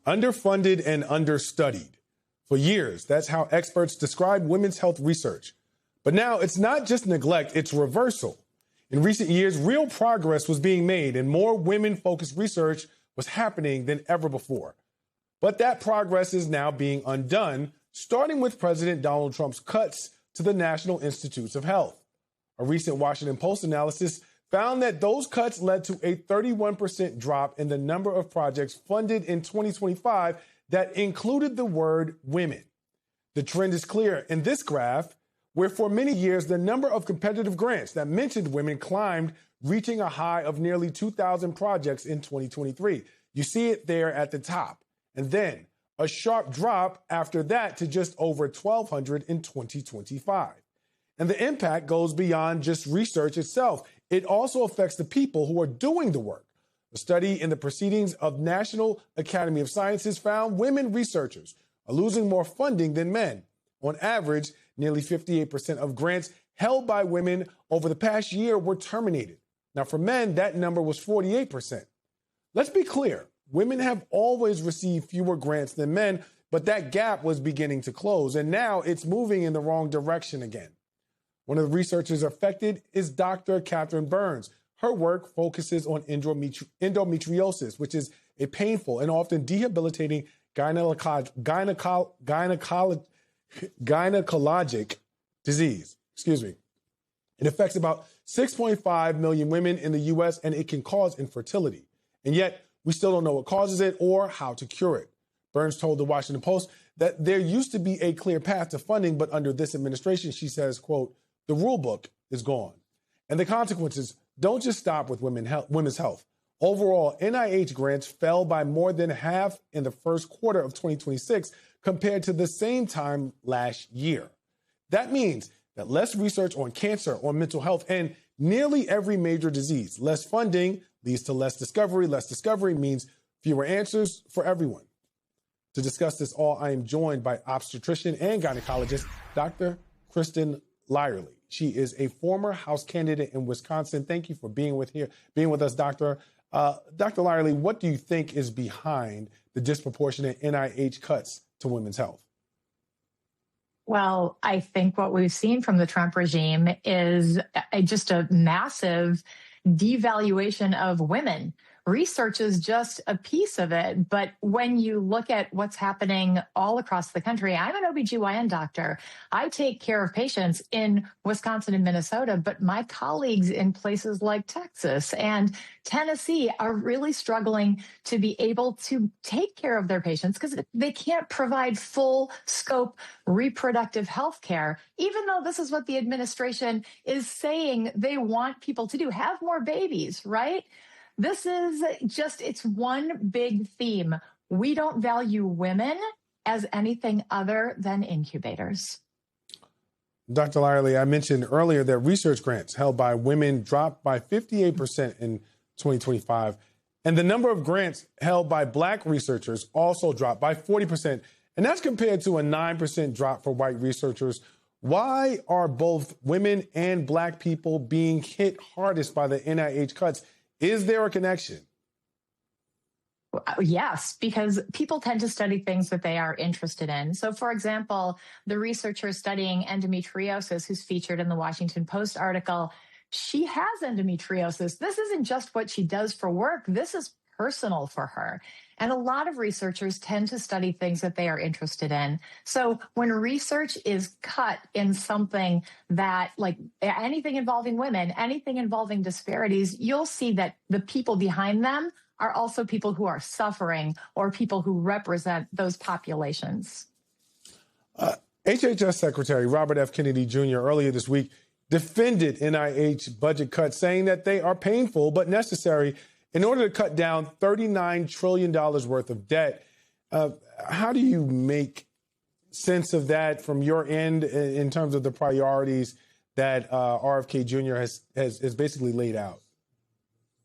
underfunded and understudied. For years, that's how experts describe women's health research. But now it's not just neglect, it's reversal. In recent years, real progress was being made and more women-focused research was happening than ever before. But that progress is now being undone, starting with President Donald Trump's cuts to the National Institutes of Health. A recent Washington Post analysis found that those cuts led to a 31% drop in the number of projects funded in 2025 that included the word women. The trend is clear in this graph, where for many years the number of competitive grants that mentioned women climbed, reaching a high of nearly 2,000 projects in 2023. You see it there at the top. And then a sharp drop after that to just over 1,200 in 2025. And the impact goes beyond just research itself. It also affects the people who are doing the work. A study in the Proceedings of National Academy of Sciences found women researchers are losing more funding than men. On average, nearly 58% of grants held by women over the past year were terminated. Now, for men, that number was 48%. Let's be clear. Women have always received fewer grants than men, but that gap was beginning to close, and now it's moving in the wrong direction again. One of the researchers affected is Dr. Catherine Burns. Her work focuses on endometriosis, which is a painful and often debilitating gynecologic disease. It affects about 6.5 million women in the U.S., and it can cause infertility. And yet, we still don't know what causes it or how to cure it. Burns told the Washington Post that there used to be a clear path to funding, but under this administration, she says, quote, the rule book is gone. And the consequences don't just stop with women's health. Overall, NIH grants fell by more than half in the first quarter of 2026 compared to the same time last year. That means that less research on cancer, on mental health, and nearly every major disease. Less funding leads to less discovery. Less discovery means fewer answers for everyone. To discuss this all, I am joined by obstetrician and gynecologist, Dr. Kristen Lyerly. She is a former House candidate in Wisconsin. Thank you for being with us, Doctor. Dr. Lyerly, what do you think is behind the disproportionate NIH cuts to women's health? Well, I think what we've seen from the Trump regime is just a massive devaluation of women. Research is just a piece of it. But when you look at what's happening all across the country, I'm an OBGYN doctor. I take care of patients in Wisconsin and Minnesota, but my colleagues in places like Texas and Tennessee are really struggling to be able to take care of their patients because they can't provide full scope reproductive health care, even though this is what the administration is saying they want people to do, have more babies, right? This is it's one big theme. We don't value women as anything other than incubators. Dr. Lyerly, I mentioned earlier that research grants held by women dropped by 58% in 2025. And the number of grants held by Black researchers also dropped by 40%. And that's compared to a 9% drop for white researchers. Why are both women and Black people being hit hardest by the NIH cuts? Is there a connection? Yes, because people tend to study things that they are interested in. So, for example, the researcher studying endometriosis who's featured in the Washington Post article, she has endometriosis. This isn't just what she does for work. This is personal for her. And a lot of researchers tend to study things that they are interested in. So when research is cut in something that, like anything involving women, anything involving disparities, you'll see that the people behind them are also people who are suffering or people who represent those populations. HHS Secretary Robert F. Kennedy Jr. earlier this week defended NIH budget cuts, saying that they are painful but necessary in order to cut down $39 trillion worth of debt. How do you make sense of that from your end in terms of the priorities that RFK Jr. has basically laid out?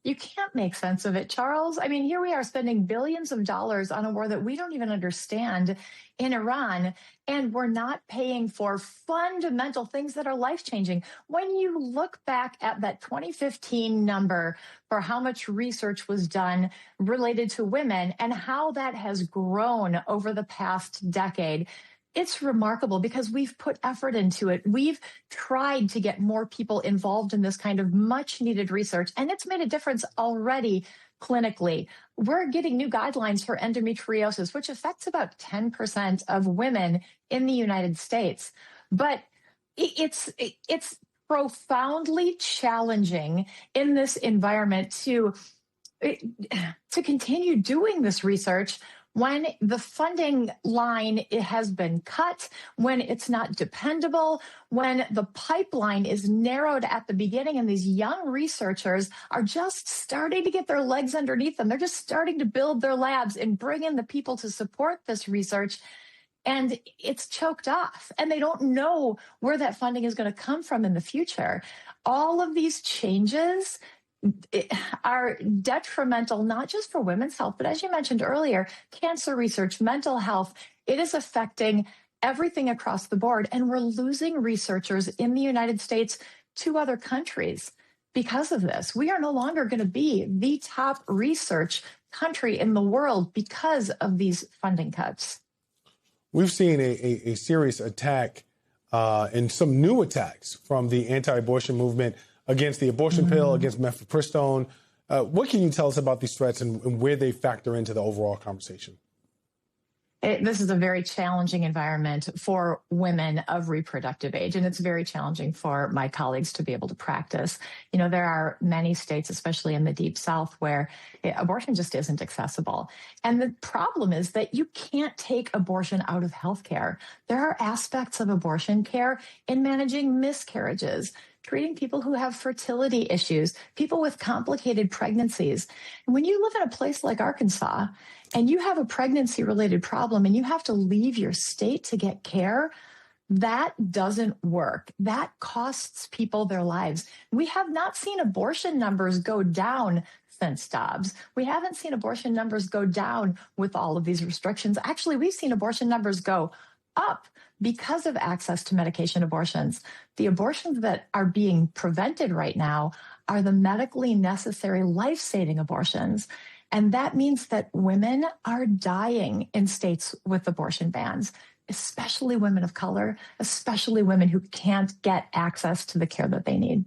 You can't make sense of it, Charles. I mean, here we are spending billions of dollars on a war that we don't even understand in Iran, and we're not paying for fundamental things that are life changing. When you look back at that 2015 number for how much research was done related to women and how that has grown over the past decade, it's remarkable because we've put effort into it. We've tried to get more people involved in this kind of much needed research, and it's made a difference already clinically. We're getting new guidelines for endometriosis, which affects about 10% of women in the United States. But it's profoundly challenging in this environment to continue doing this research when the funding line has been cut, when it's not dependable, when the pipeline is narrowed at the beginning and these young researchers are just starting to get their legs underneath them. They're just starting to build their labs and bring in the people to support this research. And it's choked off, and they don't know where that funding is going to come from in the future. All of these changes are detrimental, not just for women's health, but as you mentioned earlier, cancer research, mental health. It is affecting everything across the board. And we're losing researchers in the United States to other countries because of this. We are no longer going to be the top research country in the world because of these funding cuts. We've seen a serious attack and some new attacks from the anti-abortion movement against the abortion pill, against mifepristone. What can you tell us about these threats and where they factor into the overall conversation? This is a very challenging environment for women of reproductive age, and it's very challenging for my colleagues to be able to practice. You know, there are many states, especially in the Deep South, where abortion just isn't accessible. And the problem is that you can't take abortion out of healthcare. There are aspects of abortion care in managing miscarriages, treating people who have fertility issues, people with complicated pregnancies. And when you live in a place like Arkansas and you have a pregnancy-related problem and you have to leave your state to get care, that doesn't work. That costs people their lives. We have not seen abortion numbers go down since Dobbs. We haven't seen abortion numbers go down with all of these restrictions. Actually, we've seen abortion numbers go up because of access to medication abortions. The abortions that are being prevented right now are the medically necessary life-saving abortions. And that means that women are dying in states with abortion bans, especially women of color, especially women who can't get access to the care that they need.